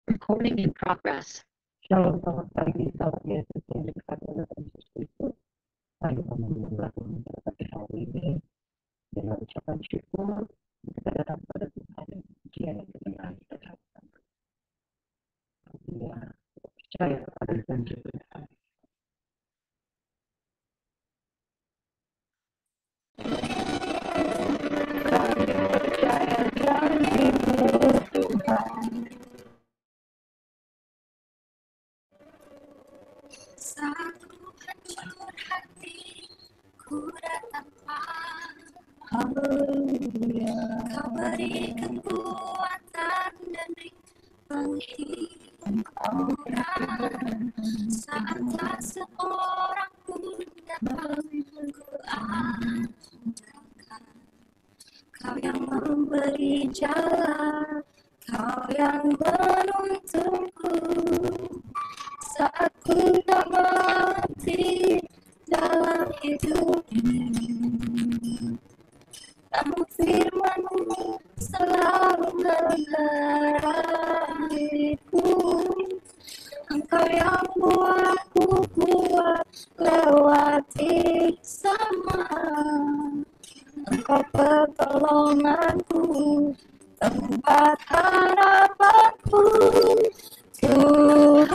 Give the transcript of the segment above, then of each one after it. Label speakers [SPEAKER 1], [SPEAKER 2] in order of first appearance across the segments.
[SPEAKER 1] Recording in progress.
[SPEAKER 2] Shalom, selamat pagi, sahabat Yesus yang dekat oleh Yesus Kristus. Mari kita memulai pada hari ini dengan ucapan syukur. Kita datang pada Tuhan yang mendengar kita datang. Dia percaya pada janji Tuhan. Kami percaya janji-Mu Tuhan.
[SPEAKER 3] Satu hancur hati ku datang,
[SPEAKER 2] Haleluya.
[SPEAKER 3] Kau beri kekuatan dan penghidupan orang. Saat tak seorang pun dapat ku andalkan. Kau yang memberi jalan, Kau yang menuntunku saat ku tak mengerti dalam hidup ini. Namun firman-Mu selalu menerangiku. Engkau yang buatku kuat lewati semua. Engkau pertolonganku, tempat harapanku, Tuhan.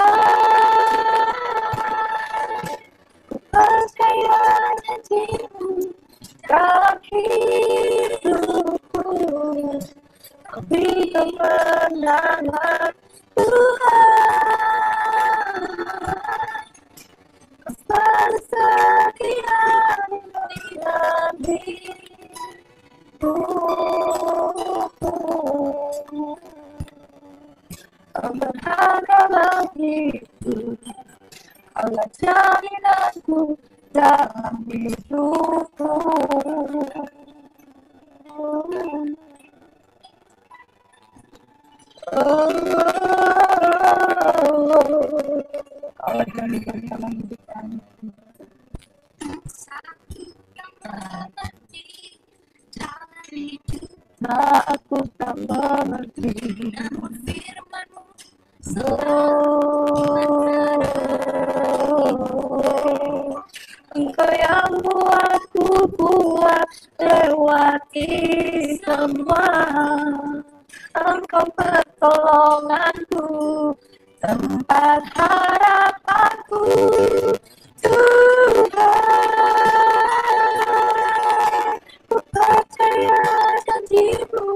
[SPEAKER 3] Ku percaya janji-Mu dalam hidupku. Kau beri kemenangan, Tuhan. Kau selalu setia dalam hidupku. Kau berharga bagiku, Kaulah jaminanku dalam hidupku. Kaulah jaminan dalam hidup kami. Nah, aku tak mengerti. Namun firman-Mu
[SPEAKER 2] Engkau yang buatku kuat lewati semua. Engkau pertolonganku, tempat harapanku, Tuhan. Ku percaya janji-Mu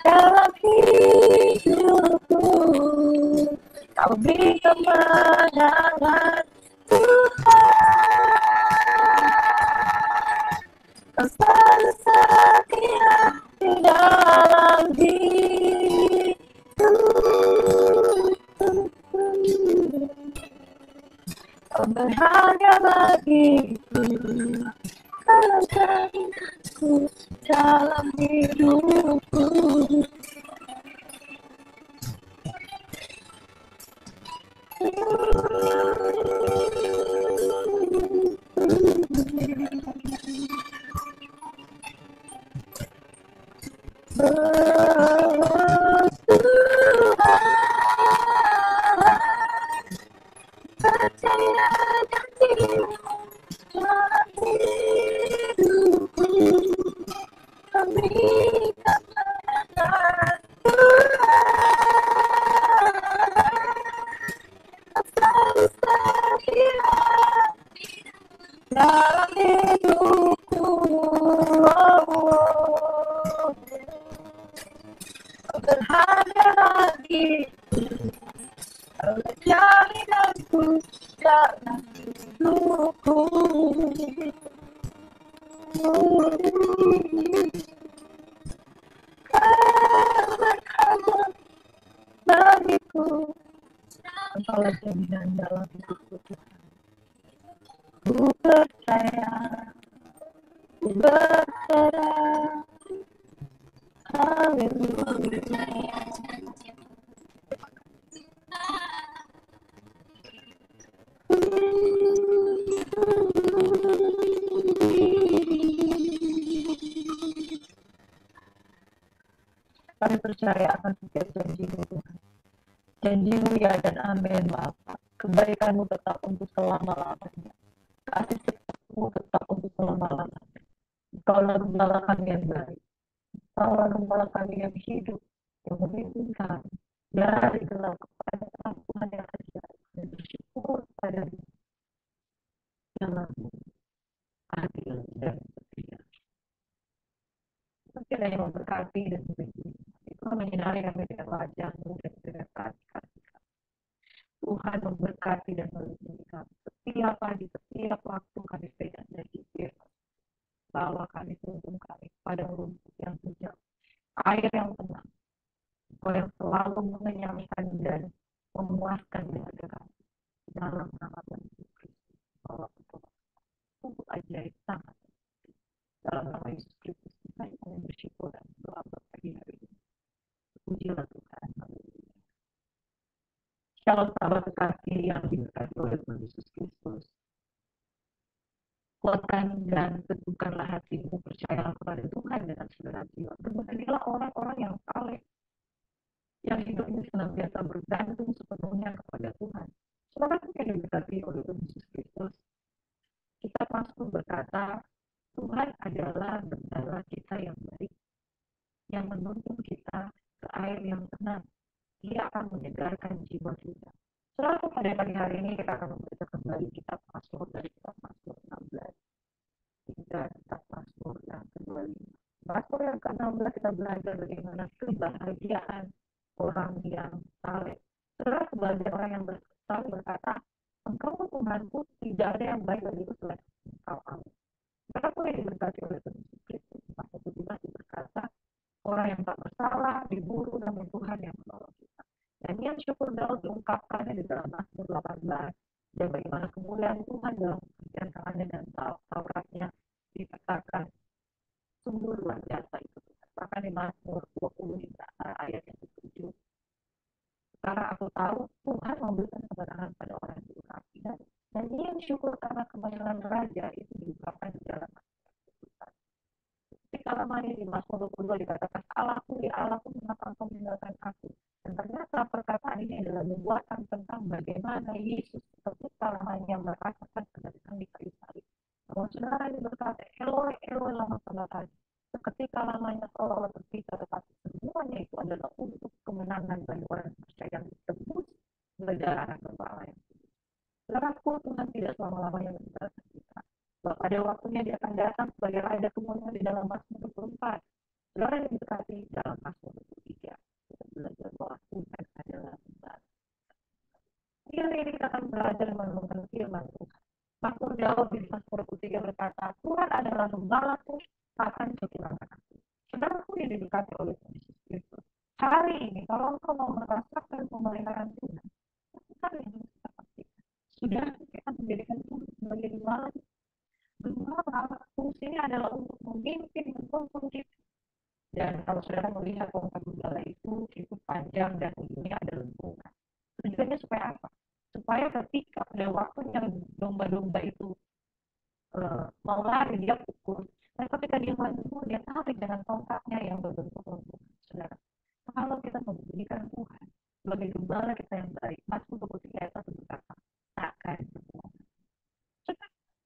[SPEAKER 2] dalam hidupku. Kau beri kemenangan, Tuhan. Kau selalu setia di dalam hidupku. Kau berharga bagiku, Kau jaminanku dalam hidupku. Percaya janji-Mu dalam hidupku. Kau beri kemenangan, Tuhan. Kau selalu setia dalam hidupku. Kau berharga bagiku, Kaulah jaminanku dalam hidupku. Kau berharga bagiku, Kaulah jaminan dalam hidupku, Tuhan. Ku percaya, ku berserah. Haleluya. Kami percaya akan setiap janji-Mu, Tuhan. Janji-Mu ya dan amin, Bapa. Kebaikan-Mu tetap untuk selama-lamanya. Kasih setia-Mu tetap untuk selama-lamanya. Engkaulah gembala kami yang baik. Engkaulah gembala kami yang hidup, yang memimpin kami dari gelap kepada terang Tuhan yang ajaib. Dan bersyukur pada dalam adil dan setia. Mungkin yang memberkati dan membimbing. Itu menyinari kami dengan wajah-Mu dan dengan kasih. Tuhan memberkati dan melindungi kami. Setiap pagi, setiap waktu kami pegang janji Firman. Bawa kami, tuntun kami pada rumput yang sejuk, air yang tenang. Engkau yang selalu mengenyangkan dan memuaskan dahaga kami. Dalam nama Tuhan Yesus Kristus. Bawa untuk ajaib sangat. Dalam nama Yesus Kristus, kami bersyukur dan doa pagi hari ini. Pujilah Tuhan. Shalom sahabat kekasih yang diberkati oleh Tuhan Yesus Kristus. Kuatkan dan teguhkanlah hatimu, percayalah kepada Tuhan dengan segala jiwa. Berbandinglah orang-orang yang saleh, yang hidupnya senantiasa bergantung sepenuhnya kepada Tuhan. Saudara yang diberkati oleh Tuhan Yesus Kristus, kita pasti berkata, Tuhan adalah gembala kita yang baik, yang menuntun kita ke air yang tenang. Dia akan menyegarkan jiwa kita. Saudara, pada pagi hari ini kita akan membaca kembali kitab Mazmur dari kitab Mazmur 16 hingga kitab Mazmur yang ke-25. Mazmur yang ke-16 kita belajar bagaimana kebahagiaan orang yang saleh. Saudara, sebagai orang yang saleh berkata, Engkau Tuhanku, tidak ada yang baik bagiku selain Engkau Allah. Saudara, aku yang diberkati oleh Tuhan Yesus Kristus. Pasal 17 berkata, orang yang tak bersalah diburu namun Tuhan yang menolong kita. Dan yang syukur Daud diungkapkannya di dalam Mazmur 18. Dan bagaimana kemuliaan Tuhan dalam pekerjaan tangannya dan Tauratnya dikatakan sungguh luar biasa itu. Bahkan di Mazmur 20 hingga ayat yang ke-7. Sekarang aku tahu Tuhan memberikan kebenaran pada orang yang diurapi. Dan yang syukur karena kebenaran raja itu diungkapkan di dalam Mazmur. Ketika lamanya di Mazmur 22 dikatakan Allahku ya Allahku mengapa engkau meninggalkan aku. Dan ternyata perkataan ini adalah membuatkan tentang bagaimana Yesus ketika lamanya merasakan penderitaan di kayu salib. Namun saudara ini berkata Eloi Eloi lama sabachthani. Ketika lamanya seolah-olah terpisah, tetapi semuanya itu adalah untuk kemenangan bagi orang yang percaya yang ditebus oleh darah anak gembala yang kudus. Saudaraku, Tuhan tidak selama-lamanya meninggalkan kita. Bahwa pada waktunya dia akan datang sebagai raja kemuliaan di dalam Mazmur 24. Saudara yang diberkati dalam Mazmur 23. Kita belajar bahwa Tuhan adalah gembala. Hari ini kita akan belajar menemukan firman Tuhan. Mazmur Daud di Mazmur 23 berkata, Tuhan adalah gembalaku, takkan kehilangan aku. Saudaraku yang diberkati oleh Tuhan Yesus Kristus. Hari ini kalau engkau mau merasakan pemeliharaan Tuhan, hari ini kita pastikan. Sudah kita menjadikan Tuhan sebagai gembala. Gembala fungsinya adalah untuk memimpin, menuntun kita. Dan kalau saudara melihat tongkat gembala itu cukup panjang dan ujungnya ada lengkungan. Tujuannya supaya apa? Supaya ketika pada waktunya domba-domba itu mau lari, dia pukul. Dan ketika dia maju, dia tarik dengan tongkatnya yang berbentuk lengkungan. Saudara, kalau kita memberikan Tuhan sebagai gembala kita yang baik, Mazmur 23 ayat 1 berkata, takkan berbohong.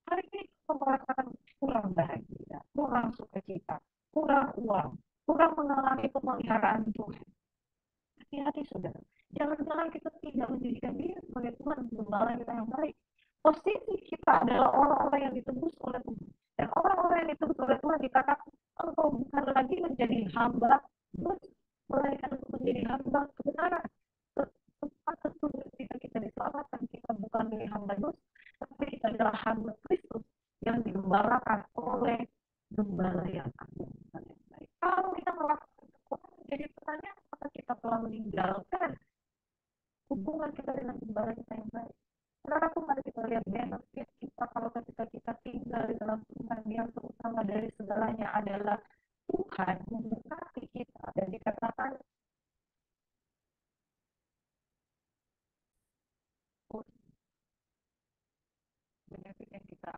[SPEAKER 2] Hari ini kita merasakan kurang bahagia, kurang sukacita, kurang uang, kurang mengalami pemeliharaan Tuhan. Hati-hati saudara, jangan-jangan kita tidak menjadikan diri sebagai Tuhan gembala kita yang baik. Posisi kita adalah orang-orang yang ditebus oleh Tuhan. Dan orang-orang yang ditebus oleh Tuhan dikatakan, engkau bukan lagi menjadi hamba dosa, melainkan menjadi hamba kebenaran. Tempat sesungguhnya ketika kita diselamatkan, kita bukan menjadi hamba dosa, tapi kita adalah hamba Kristus yang digembalakan oleh gembala yang agung dan yang baik. Kalau kita melakukan kekuatan, jadi pertanyaan apakah kita telah meninggalkan hubungan kita dengan gembala kita yang baik. Saudaraku, mari kita lihat benefit kita kalau ketika kita tinggal di dalam Tuhan yang terutama dari segalanya adalah Tuhan memberkati kita dan dikatakan benefit yang kita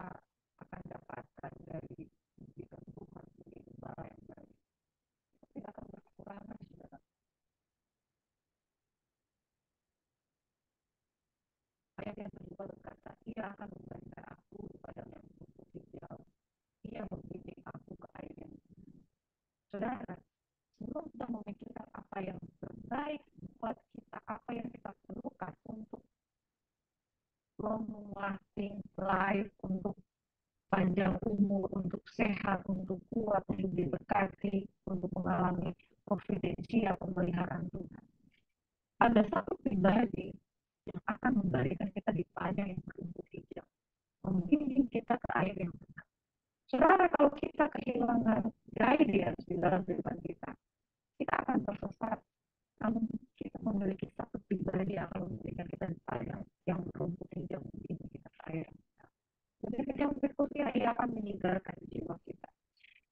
[SPEAKER 2] akan dapatkan dari menjadikan Tuhan sebagai gembala yang baik tidak akan berkekurangan, saudara. yang kedua berkata, ia akan memberikan aku kepada yang rumput hijau. Ia membimbing aku ke air yang tenang. Saudara, sebelum kita memikirkan apa yang terbaik buat kita, apa yang kita perlukan untuk long lasting life, untuk panjang umur, untuk sehat, untuk kuat, untuk diberkati, untuk mengalami providensial pemeliharaan Tuhan. Ada satu pribadi yang akan memberikan kita di padang yang berumput hijau, membimbing kita ke air yang tenang. Saudara, kalau kita kehilangan guidance di dalam kehidupan kita, kita akan tersesat. Namun kita memiliki satu pribadi yang akan memberikan kita di padang yang berumput hijau, membimbing kita ke air yang tenang. Jadi yang berikutnya, ia akan menyegarkan jiwa kita.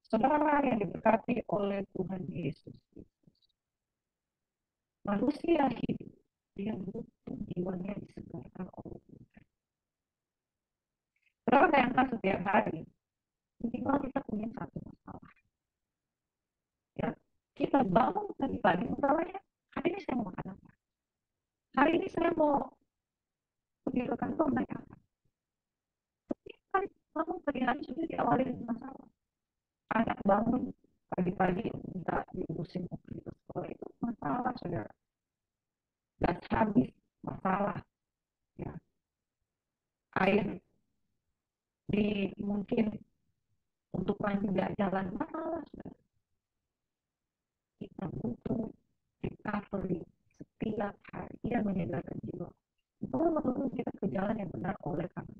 [SPEAKER 2] Saudara yang diberkati oleh Tuhan Yesus Kristus, manusia hidup, dia butuh jiwanya disegarkan oleh Tuhan. Saudara bayangkan setiap hari, minimal kita punya satu masalah. Ya, kita bangun tadi pagi, masalahnya, hari ini saya mau makan apa? Hari ini saya mau pergi ke kantor naik apa? Setiap hari, bangun pagi hari sudah diawali dengan masalah. Anak bangun pagi-pagi minta diurusin mau pergi ke sekolah, itu masalah, saudara. Gas habis, masalah. Ya. Air di mungkin untuk mandi nggak jalan, masalah, saudara. Kita butuh recovery setiap hari yang menyegarkan jiwa. Itu menuntun kita ke jalan yang benar oleh kami.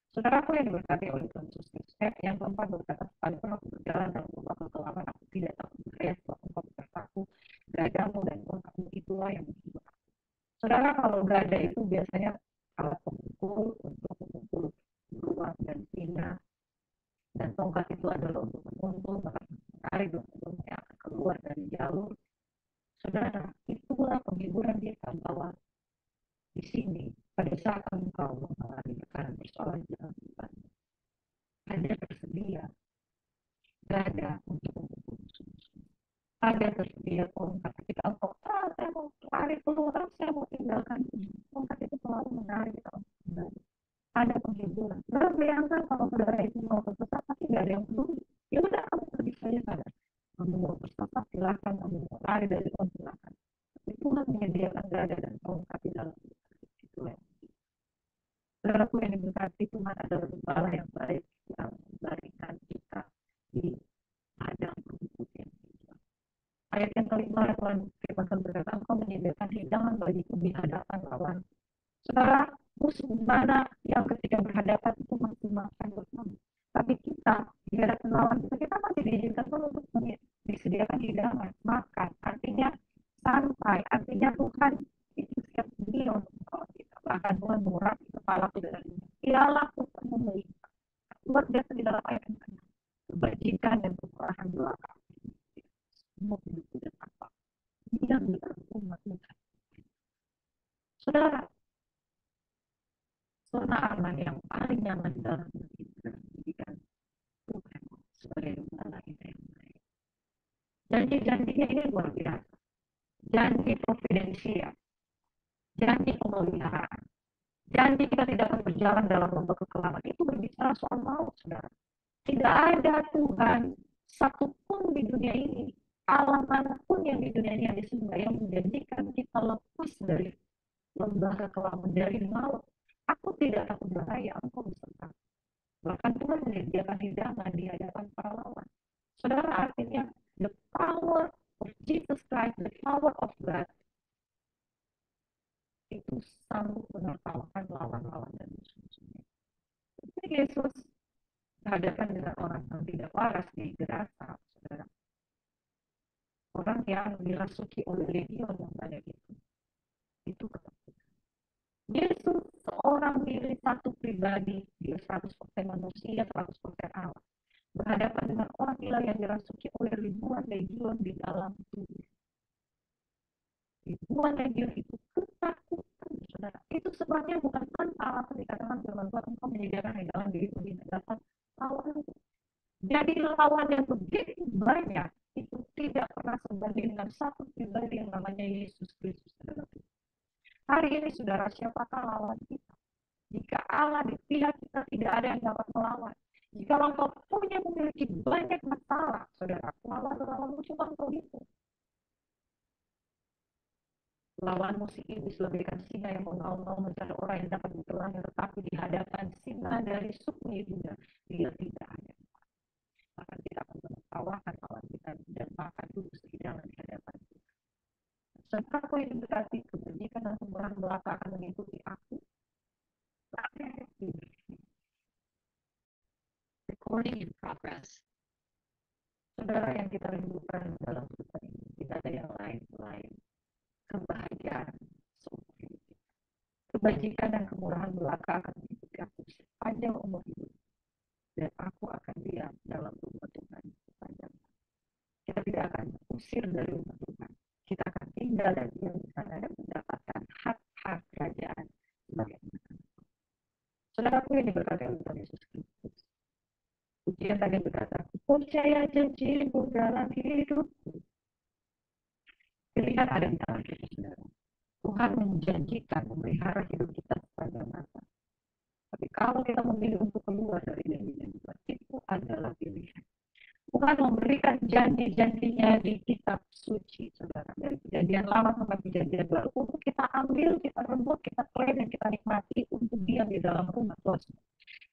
[SPEAKER 2] Saudaraku yang diberkati oleh Tuhan Yesus, yang keempat berkata, sekalipun aku berjalan dalam lubang kegelapan, aku tidak takut bahaya, sebab engkau besertaku, gadamu dan tongkatmu itulah yang menghibur aku. Saudara, kalau gada itu biasanya alat pemukul untuk memukul beruang dan singa, dan tongkat itu adalah untuk menuntun, menarik domba yang akan keluar dari jalur. Saudara, itulah penghiburan kita bahwa di sini pada saat engkau mengalami tekanan persoalan dalam hidup, ada tersedia gada untuk memukul musuh-musuh. Ada tersedia tongkat ketika engkau saya mau lari keluar, saya mau tinggalkan ini. Tongkat itu selalu menarik kita untuk kembali. Ada penghiburan. Saudara bayangkan kalau saudara itu mau bersesat, pasti nggak ada yang peduli. Ya udah, kamu pergi saja saja. Kamu mau bersesat, silakan. Kamu mau lari dari Tuhan, silakan. Tapi Tuhan menyediakan gada dan tongkat di dalam itu yang saudaraku yang diberkati, Tuhan adalah gembala yang baik yang memberikan kita di padang rumput yang hijau. Ayat yang kelima, Tuhan firman berkata, engkau menyediakan hidangan bagiku di hadapan lawan. Saudara, musuh mana yang ketika berhadapan itu masih makan bersama. Tapi kita di hadapan lawan kita masih diizinkan untuk disediakan hidangan, makan. Artinya santai, artinya Tuhan itu siap sedia untuk menolong kita. Bahkan Tuhan mengurapi kepala kita dari ialah Tuhan memelihara. Luar biasa di dalam ayat yang kena. Kebajikan dan kemurahan belakang. Semua hidup tidak apa. Dia menjadi umat Tuhan. Saudara, zona aman yang paling nyaman dalam pendidikan Tuhan sebagai gembala kita yang baik. Janji-janjinya ini luar biasa. Janji providensial, janji pemeliharaan, janji kita tidak akan berjalan dalam lembah kekelaman. Itu berbicara soal maut, saudara. Tidak ada Tuhan satupun di dunia ini, Allah manapun yang di dunia ini yang disembah, yang menjadikan kita lepas dari lembah kekelaman, dari maut. Aku tidak takut bahaya, engkau beserta. Bahkan Tuhan menyediakan hidangan di hadapan para lawan. Saudara, artinya the power of Jesus Christ, the power of God, itu sanggup menertawakan lawan-lawan dan musuh-musuhnya. Jadi Yesus berhadapan dengan orang yang tidak waras di Gerasa, saudara. Orang yang dirasuki oleh legion yang banyak itu ketakutan. Yesus seorang diri, satu pribadi, dia 100% manusia, 100% Allah. Berhadapan dengan orang gila yang dirasuki oleh ribuan legion di dalam tubuh. Ribuan legion itu ketakutan, saudara. Itu sebabnya bukan tanpa alasan dikatakan firman Tuhan, engkau menyediakan hidangan dirimu di hadapan lawan. Jadi lawan yang begitu banyak itu tidak pernah sebanding dengan satu pribadi yang namanya Yesus Kristus. Hari ini, saudara, siapakah lawan kita? Jika Allah di pihak kita, tidak ada yang dapat melawan. Jika engkau punya memiliki banyak masalah, saudara, Allah selalu coba engkau itu. Lawanmu si iblis bagaikan singa yang mengaum-ngaum mencari orang yang dapat ditelannya, tetapi di hadapan singa dari suku Yehuda, dia tidak ada. Maka kita akan menertawakan lawan kita dan makan dulu sehidangan di hadapan kita. Sebab aku yang berarti kebajikan dan kemurahan belaka akan mengikuti aku. Recording in progress. Saudara, yang kita rindukan dalam kehidupan ini tidak ada yang lain selain kebahagiaan seumur hidup. Kebajikan dan kemurahan belaka akan mengikuti aku sepanjang umur hidup, dan aku akan diam dalam rumah Tuhan sepanjang. Kita tidak akan usir dari rumah Tuhan. Kita akan tinggal dan diam di sana dan mendapatkan hak-hak kerajaan sebagai anak. Saudaraku yang diberkati oleh Tuhan Yesus Kristus, ujian tadi berkata, percaya janji-Mu dalam hidupku. Pilihan ada di tangan kita, saudara. Tuhan menjanjikan memelihara hidup kita sepanjang masa. Tapi kalau kita memilih untuk keluar dari janji-janji Tuhan, itu adalah pilihan. Tuhan memberikan janji-janjinya di kitab suci, saudara. Dari perjanjian lama sampai perjanjian baru, untuk kita ambil, kita rebut, kita klaim, dan kita nikmati untuk diam di dalam rumah Tuhan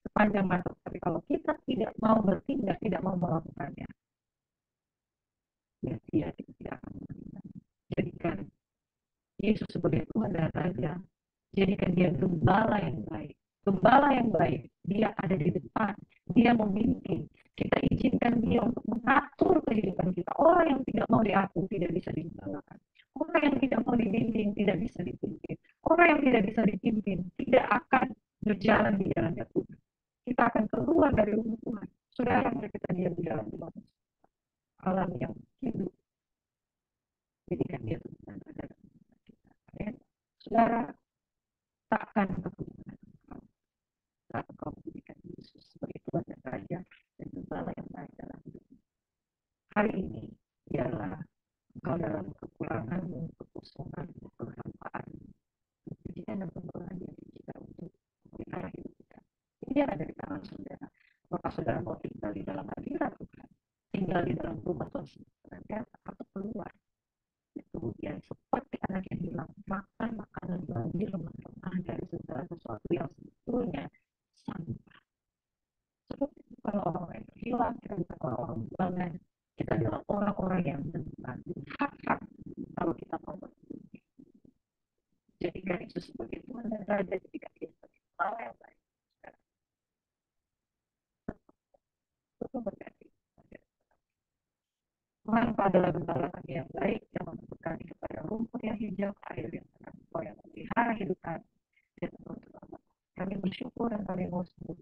[SPEAKER 2] sepanjang masa. Tapi kalau kita tidak mau bertindak, tidak mau melakukannya, ya dia tidak akan menerima. Jadikan Yesus sebagai Tuhan dan Raja. Jadikan dia gembala yang baik. Gembala yang baik, dia ada di depan, dia memimpin. Kita izinkan dia untuk mengatur kehidupan kita. Orang yang tidak mau diatur tidak bisa digembalakan. Orang yang tidak mau dibimbing tidak bisa dipimpin. Orang yang tidak bisa dipimpin tidak akan berjalan di jalannya Tuhan. Kita akan keluar dari rumah Tuhan. Saudara, kita diam di dalam rumah alam yang hidup. Jadikan dia Tuhan ada dalam kita. Ya. Saudara, takkan keturunan engkau saat engkau menjadikan Yesus sebagai Tuhan dan Raja dan gembala yang baik dalam hidupmu. Hari ini biarlah engkau dalam kekuranganmu, kekosonganmu, kehampaanmu, kesucian dan pembelahan diri kita untuk memelihara hidup kita. Ini ada di tangan saudara. Maka saudara mau tinggal di dalam hadirat Tuhan, tinggal di dalam rumah Tuhan, atau keluar. Kemudian seperti anak yang hilang, makan makanan bagi lemah-lemah dari segala sesuatu yang sebetulnya sampah. Seperti kalau orang yang hilang, kita bukan orang-orang buangan, kita adalah orang-orang yang membantu hak-hak kalau kita mau bertumbuh. Jadikan Yesus sebagai Tuhan dan Raja, jadikan dia sebagai Allah yang baik. Betul berkati. Tuhan adalah gembala kami yang baik, yang memberikan kepada rumput yang hijau, air yang tenang, Engkau yang memelihara hidup kami dan untuk Allah. Kami bersyukur dan kami mau sembuh.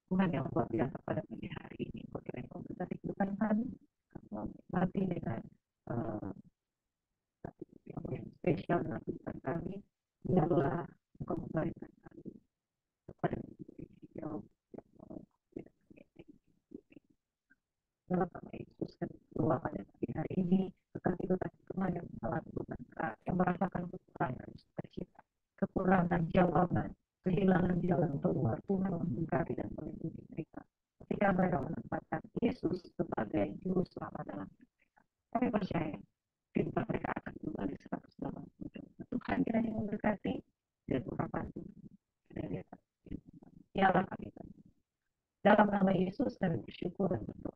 [SPEAKER 2] Tuhan yang luar biasa pada pagi hari ini, Engkau kiranya Engkau berkati kehidupan kami, Engkau menikmati dengan yang spesial dalam kehidupan kami. Biarlah Engkau memberikan kami kepada rumput yang hijau, yang mau tidak dalam nama Yesus dan doa pada pagi hari ini, berkati-berkati Tuhan yang mengalami beban berat, yang merasakan kekurangan sukacita, kekurangan jawaban, kehilangan jalan keluar. Tuhan memberkati dan melindungi mereka ketika mereka menempatkan Yesus sebagai juru selamat dalam hidup mereka. Kami percaya kehidupan mereka akan kembali 180 derajat. Tuhan kiranya memberkati dan urapan Tuhan kiranya dapat dilakukan. Dalam nama Yesus kami bersyukur dan berdoa.